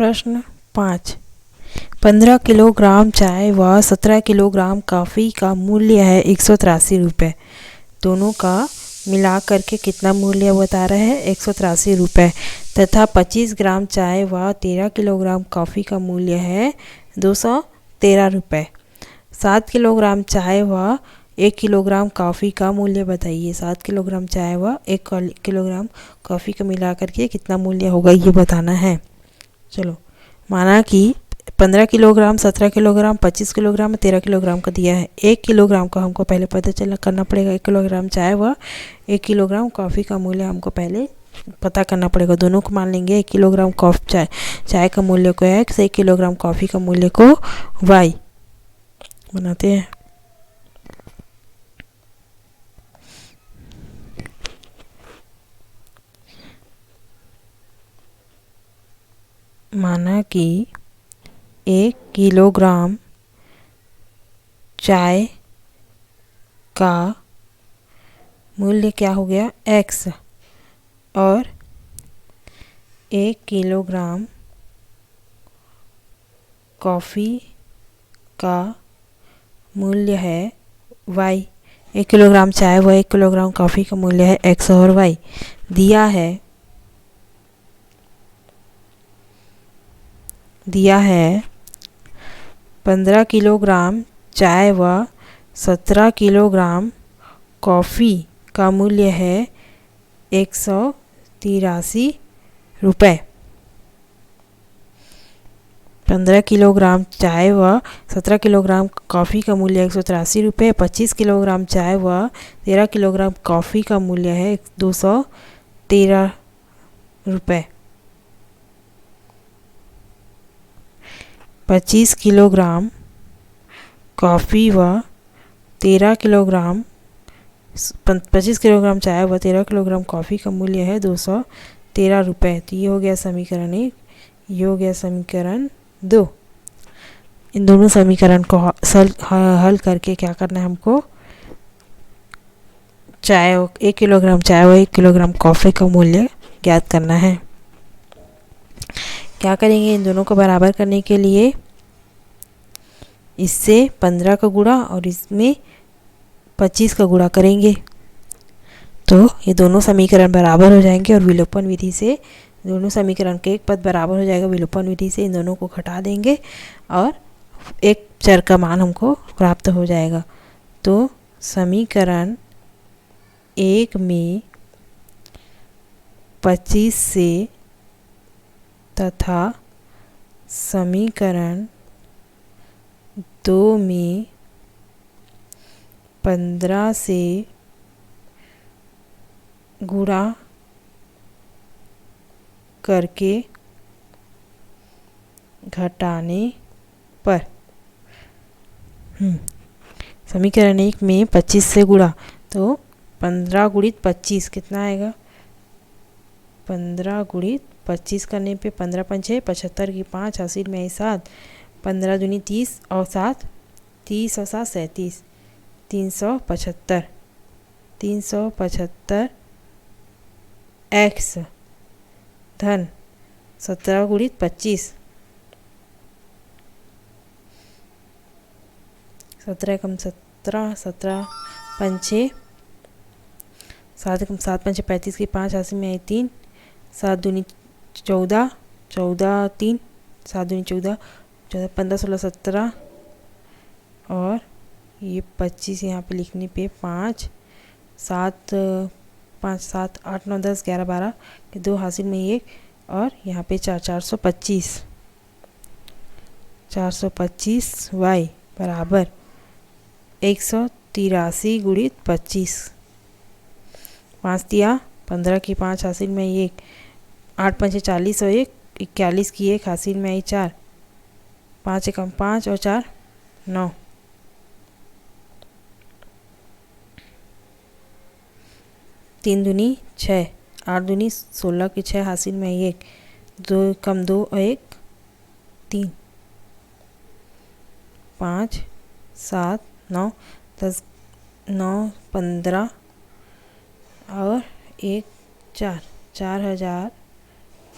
प्रश्न 5। 15 किलोग्राम चाय व 17 किलोग्राम कॉफ़ी का मूल्य है 183 रुपये। दोनों का मिला करके कितना मूल्य बता रहे हैं? 183 रुपये। तथा 25 ग्राम चाय व 13 किलोग्राम कॉफ़ी का मूल्य है 213 रुपये। 7 किलोग्राम चाय व 1 किलोग्राम कॉफ़ी का मूल्य बताइए। 7 किलोग्राम चाय व 1 किलोग्राम कॉफ़ी का मिला करके कितना मूल्य होगा ये बताना है। चलो, माना कि 15 किलोग्राम, 17 किलोग्राम, 25 किलोग्राम, 13 किलोग्राम का दिया है। 1 किलोग्राम का हमको पहले पता चला करना पड़ेगा। 1 किलोग्राम चाय व 1 किलोग्राम कॉफ़ी का मूल्य हमको पहले पता करना पड़ेगा। दोनों को मान लेंगे। 1 किलोग्राम चाय का मूल्य को x, 1 किलोग्राम कॉफ़ी का मूल्य को y बनाते हैं। माना कि 1 किलोग्राम चाय का मूल्य क्या हो गया? x, और 1 किलोग्राम कॉफ़ी का मूल्य है y। 1 किलोग्राम चाय व 1 किलोग्राम कॉफ़ी का मूल्य है x और y। दिया है 15 किलोग्राम चाय व 17 किलोग्राम कॉफ़ी का मूल्य है 183 रुपये। 15 किलोग्राम चाय व 17 किलोग्राम कॉफ़ी का मूल्य 183 रुपये। 25 किलोग्राम चाय व 13 किलोग्राम कॉफ़ी का मूल्य है 213 रुपये। 25 किलोग्राम कॉफ़ी व 13 किलोग्राम 25 किलोग्राम चाय व 13 किलोग्राम कॉफ़ी का मूल्य है 213 रुपये। तो ये हो गया समीकरण 1, ये हो गया समीकरण 2। इन दोनों समीकरण को हल करके क्या करना है हमको? 1 किलोग्राम चाय व 1 किलोग्राम कॉफ़ी का मूल्य ज्ञात करना है। क्या करेंगे इन दोनों को बराबर करने के लिए? इससे 15 का गुणा और इसमें 25 का गुणा करेंगे तो ये दोनों समीकरण बराबर हो जाएंगे, और विलोपन विधि से दोनों समीकरण के एक पद बराबर हो जाएगा। विलोपन विधि से इन दोनों को घटा देंगे और एक चर का मान हमको प्राप्त हो जाएगा। तो समीकरण 1 में 25 से तथा समीकरण 2 में 15 से गुणा करके घटाने पर समीकरण 1 में 25 से गुणा, तो 15 गुणित 25 कितना आएगा? 15 गुणित 25 करने पे 15 पंचे 75 की 5 हासिल में 7, 15 दूनी 30 और 7 30 और 7 37, 375। 375 x धन 17 गुणित 25, 17 कम 17, 17 पंचे 7 कम 7 पंचे 35 की 5 हासिल में 3, 7 दूनी 14, 14 3, 7 दूनी 14, 14 15 16 17, और ये 25 यहाँ पे लिखने पे 5 7 5 7 8 9 10 11 12 के 2 हासिल में 1, और यहाँ पे 425 y बराबर 183 गुणित 25। 5 दिया 15 की 5 हासिल में 1, 8 पंचे 40 और 1 41 की 1 हासिल में 4, 5 एकम 5 और 4 9। 3 दूनी 6, 8 दूनी 16 की 6 हासिल में 1, 2 कम 2 और 1 3, 5 7 9 10 9 15 और 1 4,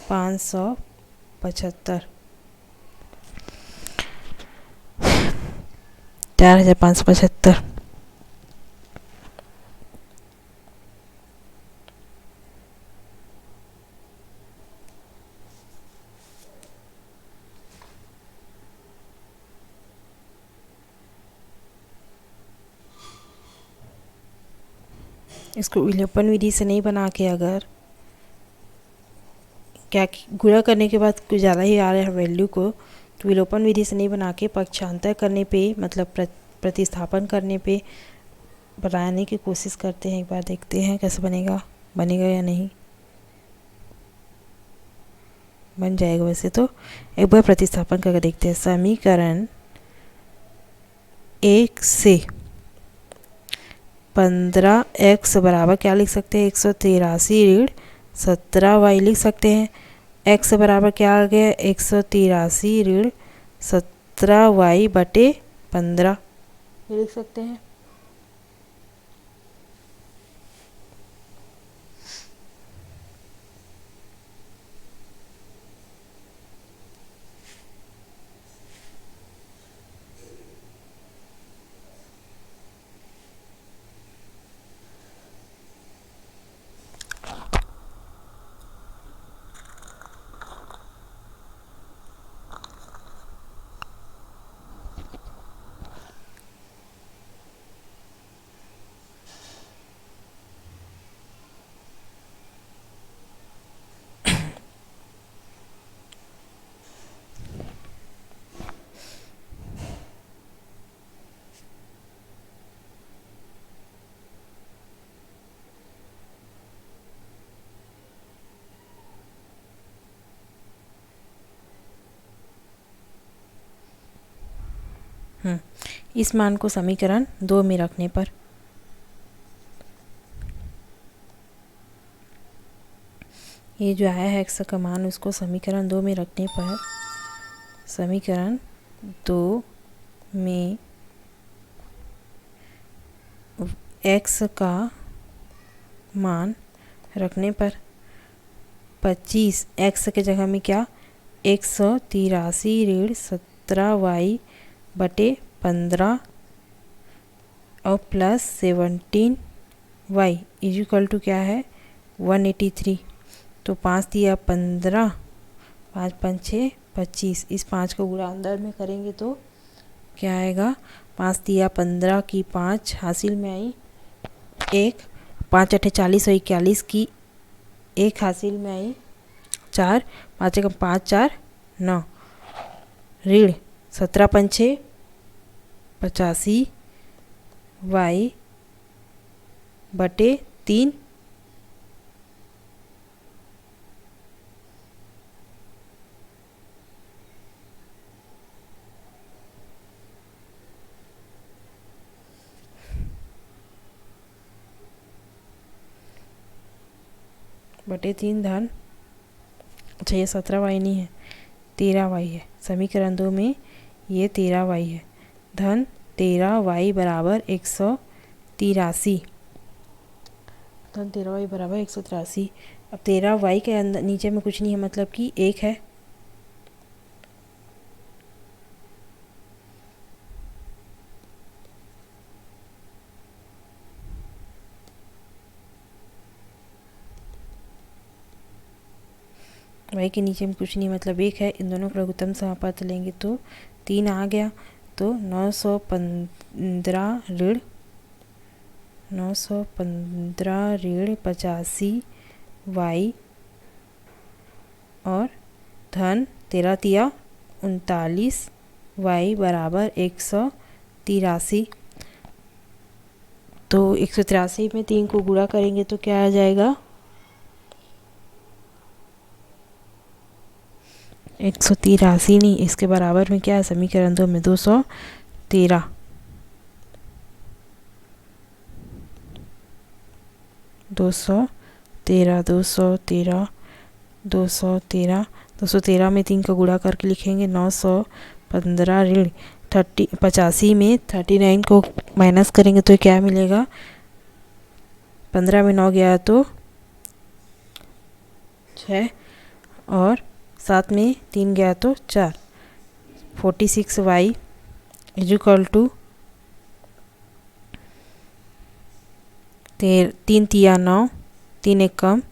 4575। 4,575। इसको विलोपन विधि से नहीं बना के अगर क्या गुणा करने के बाद कुछ ज़्यादा ही आ रहा है वैल्यू को, तो विलोपन विधि से नहीं बना के पक्षांतर करने पे मतलब प्रतिस्थापन करने पे बनाने की कोशिश करते हैं। एक बार देखते हैं कैसे बनेगा, बनेगा या नहीं। बन जाएगा वैसे तो। एक बार प्रतिस्थापन करके देखते हैं। समीकरण 1 से 15x बराबर क्या लिख सकते हैं, 183 ऋण 17y लिख सकते हैं। x बराबर क्या आ गया, 183 ऋण 17y बटे 15 ये लिख सकते हैं। इस मान को समीकरण 2 में रखने पर ये जो आया है x का मान, उसको समीकरण 2 में रखने पर समीकरण 2 में x का मान रखने पर 25 x के जगह में क्या 183 ऋण 17y बटे 15 और प्लस 17y इक्वल टू क्या है 183। तो 5 दिया 15, 5 5 6 25। इस 5 को गुणा अंदर में करेंगे तो क्या आएगा, 5 दिया 15 की 5 हासिल में आई 1, 5 8 40 और 41 की 1 हासिल में आई 4, 5 1 5 4 9 ऋण 17 5 6 85 y बटे 3 बटे 3 धन, अच्छा ये 17y नहीं है 13y है। समीकरण 2 में ये 13y है। धन 13y बराबर 183, धन 13y बराबर 183। अब 13y के अंदर नीचे में कुछ नहीं है, मतलब कि 1 है। y के नीचे में कुछ नहीं मतलब 1 है। इन दोनों का लघुत्तम समापत लेंगे तो 3 आ गया। तो 915 ऋण 85 y और धन 13 तिया 39 y बराबर 183। तो 183 में 3 को गुणा करेंगे तो क्या आ जाएगा, 183 नहीं, इसके बराबर में क्या है समीकरण 2 में 213। 213 में 3 का गुणा करके लिखेंगे 915 ऋण 85 में 39 को माइनस करेंगे तो क्या मिलेगा, 15 में 9 गया तो 6 और 7 में 3 गया तो 4। 46y इक्वल टू तीन तिया 9, 3 एक कम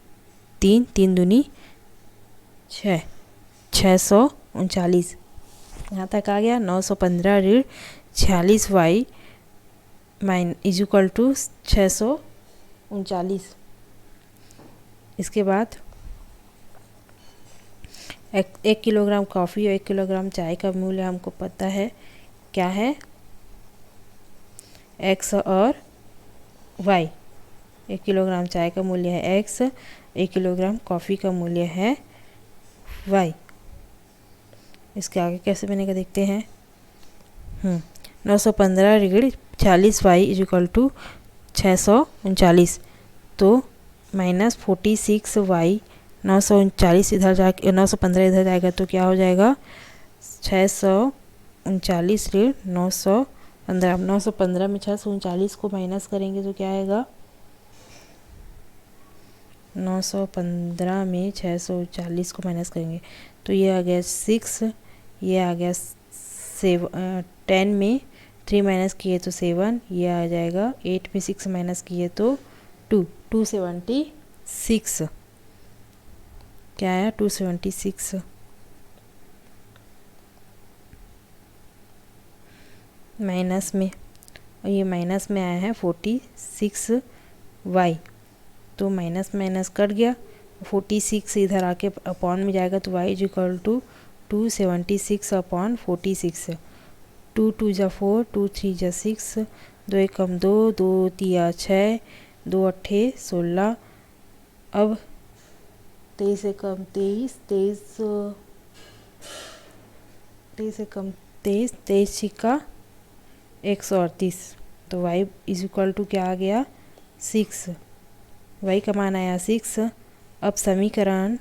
3, 3 दूनी 6, 639। यहाँ तक आ गया। 915 ऋण 46y इज इक्वल टू 639। इसके बाद 1 किलोग्राम कॉफ़ी और 1 किलोग्राम चाय का मूल्य हमको पता है, क्या है, x और y। 1 किलोग्राम चाय का मूल्य है x, 1 किलोग्राम कॉफ़ी का मूल्य है y। इसके आगे कैसे बनेगा देखते हैं। 915 ऋण 46y इज इक्वल टू 639, तो -46y 939 इधर जाके 915 इधर जाएगा तो क्या हो जाएगा 639 ऋण 915। 915 में 639 को माइनस करेंगे तो क्या आएगा, 915 में 640 को माइनस करेंगे तो ये आ गया 6, ये आ गया 10 में 3 माइनस किए तो 7, ये आ जाएगा 8 में 6 माइनस किए तो 276। क्या आया 276। माइनस में, और ये माइनस में आया है 46y, तो माइनस माइनस कट गया, 46 इधर आके अपॉन में जाएगा तो y is equal to 276 upon 46। 2 2 जा 4, 2 3 जा 6, 2 एक कम 2, 2 तिया 6, 2 अट्ठे 16। अब 23 से कम 23, 23 से कम 23, 23 छिक्का 138, तो y इज इक्वल टू क्या आ गया 6। y का मान आया 6। अब समीकरण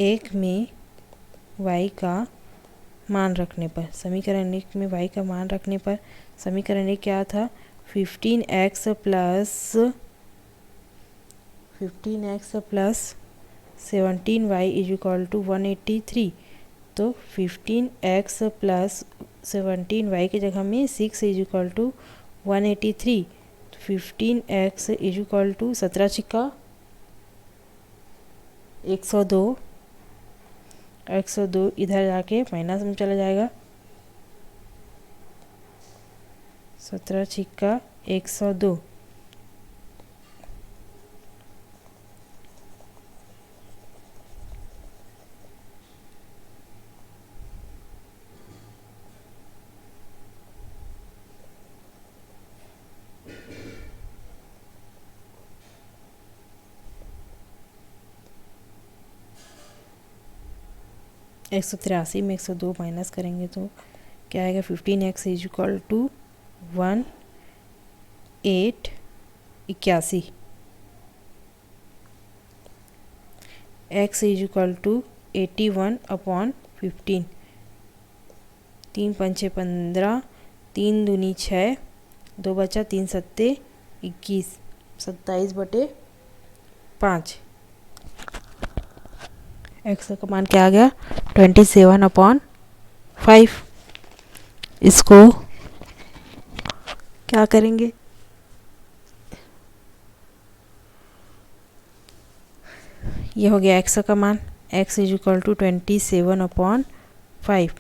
1 में y का मान रखने पर, समीकरण 1 में y का मान रखने पर समीकरण 1 क्या था, 15x plus 17y is equal to 183, तो 15x प्लस 17y की जगह में 6 इज इक्वल टू 183, तो 15x इज इक्वल टू 17 छिक्का 102, 102 इधर जाके माइनस में चला जाएगा, 17 छिक्का 102। एक 183 में 102 माइनस करेंगे तो क्या आएगा, 15x is equal to 1881, x is equal to 81 upon 15, 3 पंचे 15, 3 दूनी 6, 2 बचा 3 सत्ते 21, 27/5। x का मान क्या आ गया 27/5। इसको क्या करेंगे, ये हो गया x का मान, x इज इक्वल टू 27/5।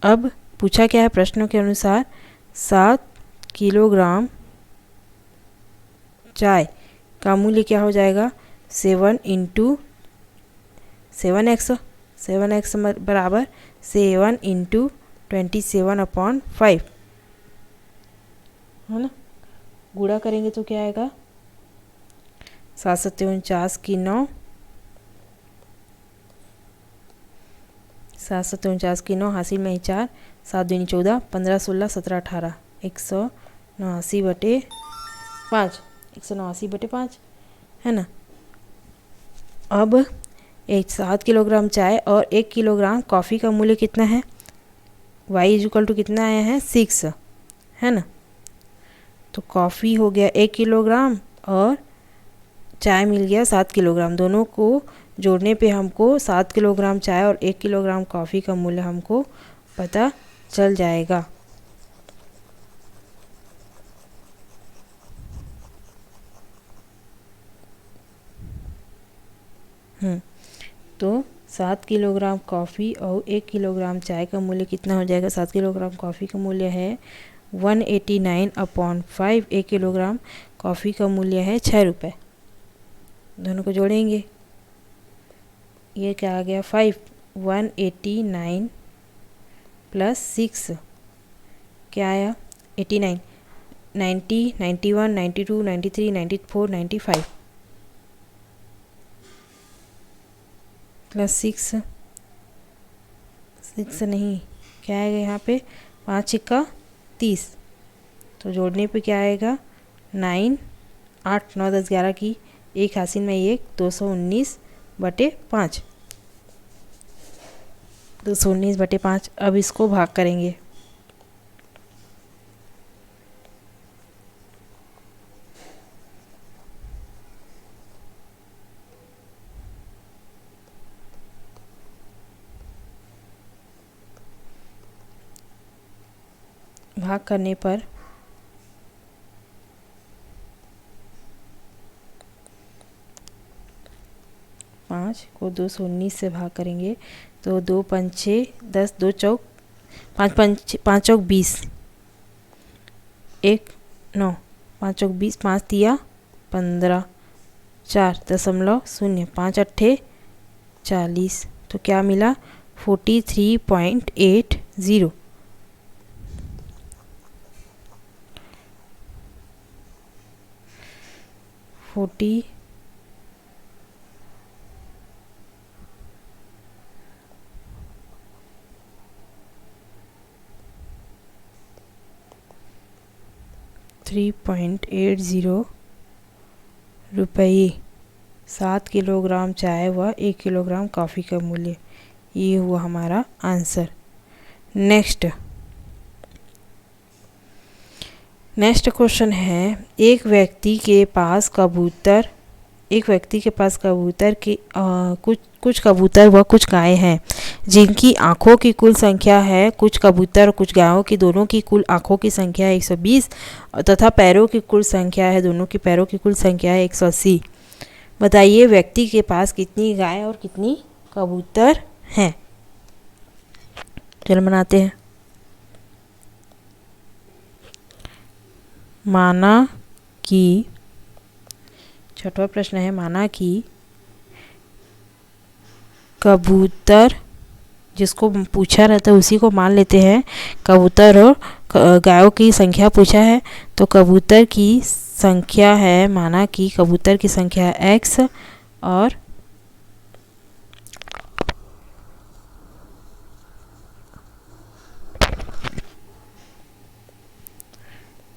अब पूछा क्या है प्रश्नों के अनुसार, 7 किलोग्राम चाय का मूल्य क्या हो जाएगा, 7 इंटू 7x बराबर 7 इंटू 27/5 है ना। गुणा करेंगे तो क्या आएगा, 7 सत्ते 49 की 9, 7 सत्ते 49 की 9, हासिल में ही 4, 7 दूनी 14, 15 16 17 18, 189/5, 189/5 है ना। अब 7 किलोग्राम चाय और 1 किलोग्राम कॉफ़ी का मूल्य कितना है, y इज इक्वल टू कितना आया है 6 है ना। तो कॉफ़ी हो गया 1 किलोग्राम और चाय मिल गया 7 किलोग्राम, दोनों को जोड़ने पे हमको 7 किलोग्राम चाय और 1 किलोग्राम कॉफ़ी का मूल्य हमको पता चल जाएगा। तो 7 किलोग्राम कॉफ़ी और 1 किलोग्राम चाय का मूल्य कितना हो जाएगा। 7 किलोग्राम कॉफ़ी का मूल्य है 189/5। 1 किलोग्राम कॉफ़ी का मूल्य है 6 रुपये। दोनों को जोड़ेंगे, ये क्या आ गया 5। 189 प्लस 6 क्या आया 89। 90, 91, 92, 93, 94, 95 प्लस 6 नहीं, क्या आएगा यहाँ पे 5 छिक्का 30। तो जोड़ने पे क्या आएगा 9, 8, 9, 10, 11 की एक हासिल में 1, 219/5। 219/5। अब इसको भाग करेंगे। भाग करने पर 5 को 219 से भाग करेंगे तो 2 5 6 10, 2 चौक 5 5 चौक 20, 1 9, 5 चौक 20, 5 तिया 15, 4.0, 5 अट्ठे 40। तो क्या मिला 43.80। 43.80 रुपये। 7 किलोग्राम चाय व 1 किलोग्राम कॉफ़ी का मूल्य, ये हुआ हमारा आंसर। नेक्स्ट क्वेश्चन है, एक व्यक्ति के पास कबूतर के कुछ कबूतर व कुछ गायें हैं जिनकी आँखों की कुल संख्या है, कुछ कबूतर और कुछ गायों की दोनों की कुल आँखों की संख्या है 120 तथा पैरों की कुल संख्या है, दोनों की पैरों की कुल संख्या है 180। बताइए व्यक्ति के पास कितनी गाय और कितनी कबूतर हैं। चलो बनाते हैं। माना कि, छठवां प्रश्न है, माना कि कबूतर, जिसको पूछा रहता है उसी को मान लेते हैं, कबूतर और गायों की संख्या पूछा है। तो कबूतर की संख्या है, माना कि कबूतर की संख्या है x और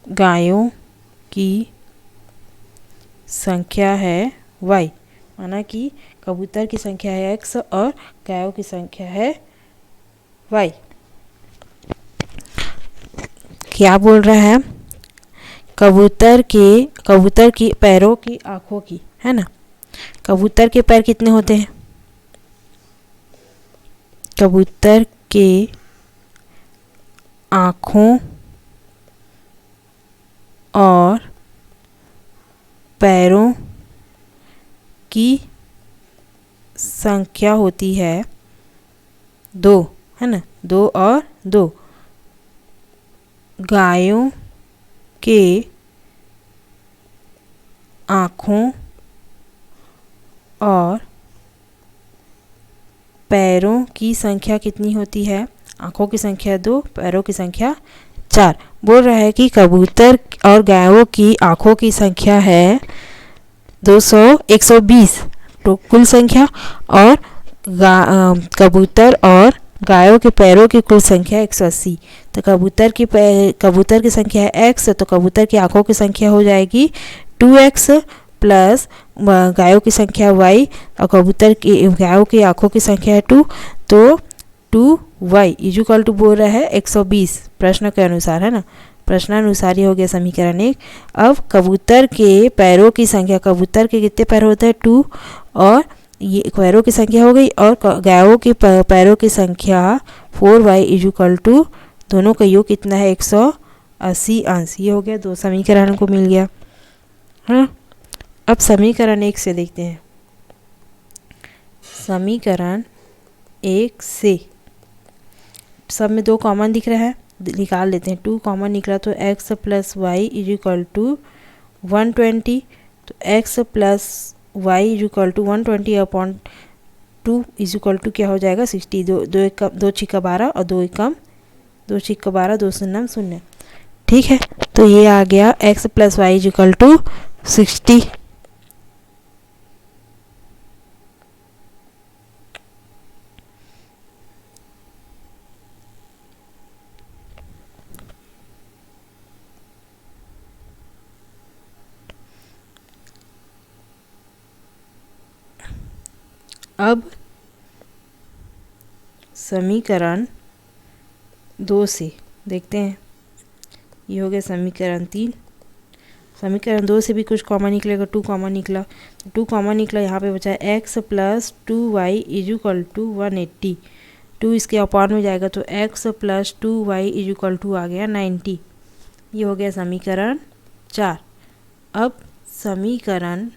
गायों की संख्या है y। माना कि कबूतर की संख्या है x और गायों की संख्या है y। क्या बोल रहा है, कबूतर की पैरों की आँखों की, है ना। कबूतर के पैर कितने होते हैं, कबूतर के आँखों और पैरों की संख्या होती है 2, है ना, 2 और 2। गायों के आँखों और पैरों की संख्या कितनी होती है, आँखों की संख्या 2, पैरों की संख्या 4। बोल रहा है कि कबूतर और गायों की आँखों की संख्या है 120 तो कुल संख्या, और कबूतर और गायों के पैरों की कुल संख्या 180। तो कबूतर की संख्या है x, तो कबूतर की आँखों की संख्या हो जाएगी 2x प्लस गायों की संख्या y, और गायों की आँखों की संख्या है 2, तो 2y इक्वल टू बोल रहा है 120 प्रश्न के अनुसार, है ना। प्रश्नानुसार ये हो गया समीकरण 1। अब कबूतर के पैरों की संख्या, कबूतर के कितने पैर होते हैं 2, और ये पैरों की संख्या हो गई, और गायों के पैरों की संख्या 4y इक्वल टू, दोनों का योग कितना है 180 अंश। ये हो गया, 2 समीकरण को मिल गया। हाँ, अब समीकरण 1 से देखते हैं। समीकरण 1 से सब में 2 कॉमन दिख रहा है, निकाल लेते हैं। 2 कॉमन निकला तो x plus Y is equal to 120, तो x plus Y is equal to 120 upon 2 is equal to क्या हो जाएगा 60। दो छिक्का 12 और 2 एकम 2 छिक्का 12, 2 शून्य शून्य। ठीक है, तो ये आ गया x plus Y is equal to 60। अब समीकरण 2 से देखते हैं, ये हो गया समीकरण 3। समीकरण 2 से भी कुछ कॉमन निकलेगा, 2 कॉमन निकला, 2 कॉमन निकला, यहाँ पे बचा x plus 2y is equal to 180। 2 इसके अपॉन में जाएगा तो x plus 2y is equal to आ गया 90। ये हो गया समीकरण 4। अब समीकरण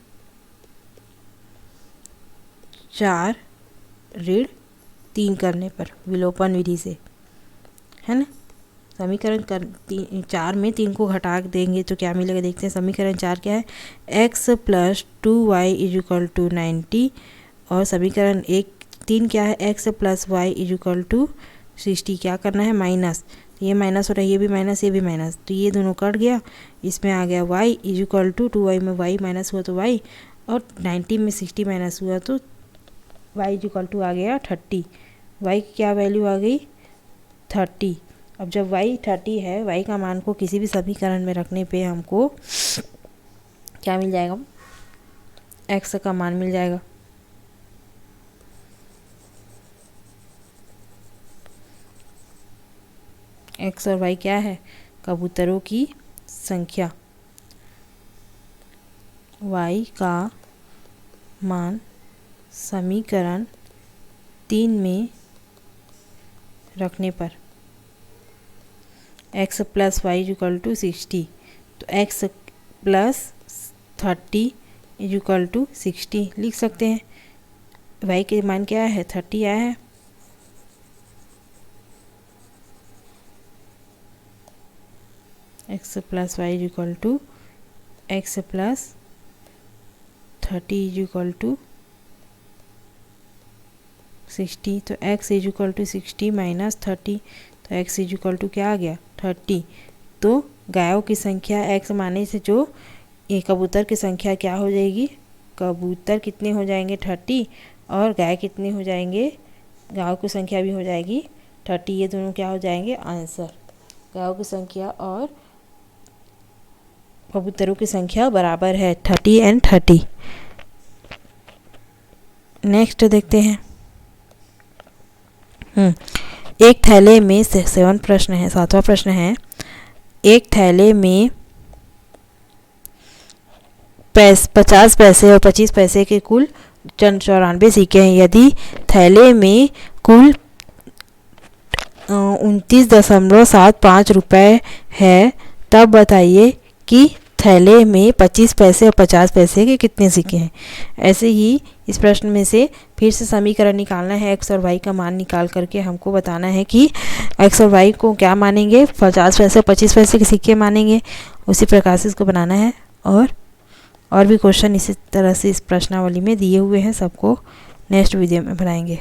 4 ऋण 3 करने पर विलोपन विधि से, है ना। समीकरण 4 में 3 को घटा देंगे तो क्या मिलेगा, देखते हैं। समीकरण 4 क्या है, x plus 2y is equal to 90, और समीकरण 3 क्या है, x plus Y is equal to 60। क्या करना है, माइनस, ये माइनस हो रहा है, ये भी माइनस, ये भी माइनस, तो ये दोनों कट गया। इसमें आ गया y is equal to 2y में y माइनस हुआ तो y, और 90 में 60 माइनस हुआ तो y इज इक्वल टू आ गया 30। y की क्या वैल्यू आ गई 30। अब जब y 30 है, y का मान को किसी भी समीकरण में रखने पे हमको क्या मिल जाएगा, x का मान मिल जाएगा। x और y क्या है, कबूतरों की संख्या। y का मान समीकरण 3 में रखने पर x plus Y is equal to 60, तो x plus 30 is equal to 60 लिख सकते हैं। y के मान क्या है, 30 आया है। x plus Y is equal to x plus 30 is equal to 60, तो x is equal to 60 minus 30, तो x इज इक्वल टू क्या आ गया 30। तो गायों की संख्या x माने से जो ये कबूतर की संख्या क्या हो जाएगी, कबूतर कितने हो जाएंगे 30, और गाय कितने हो जाएंगे, गायों की संख्या भी हो जाएगी 30। ये दोनों क्या हो जाएंगे आंसर। गायों की संख्या और कबूतरों की संख्या बराबर है 30 एंड 30। नेक्स्ट देखते हैं। एक थैले में 7 प्रश्न है, 7वां प्रश्न है। एक थैले में 50 पैसे और 25 पैसे के कुल 94 सिक्के हैं। यदि थैले में कुल 29.75 रुपये है, तब बताइए कि थैले में 25 पैसे और 50 पैसे के कितने सिक्के हैं। ऐसे ही इस प्रश्न में से फिर से समीकरण निकालना है। x और y का मान निकाल करके हमको बताना है कि x और y को क्या मानेंगे, 50 पैसे 25 पैसे के सिक्के मानेंगे। उसी प्रकार से इसको बनाना है। और भी क्वेश्चन इसी तरह से इस प्रश्नावली में दिए हुए हैं, सबको नेक्स्ट वीडियो में बनाएंगे।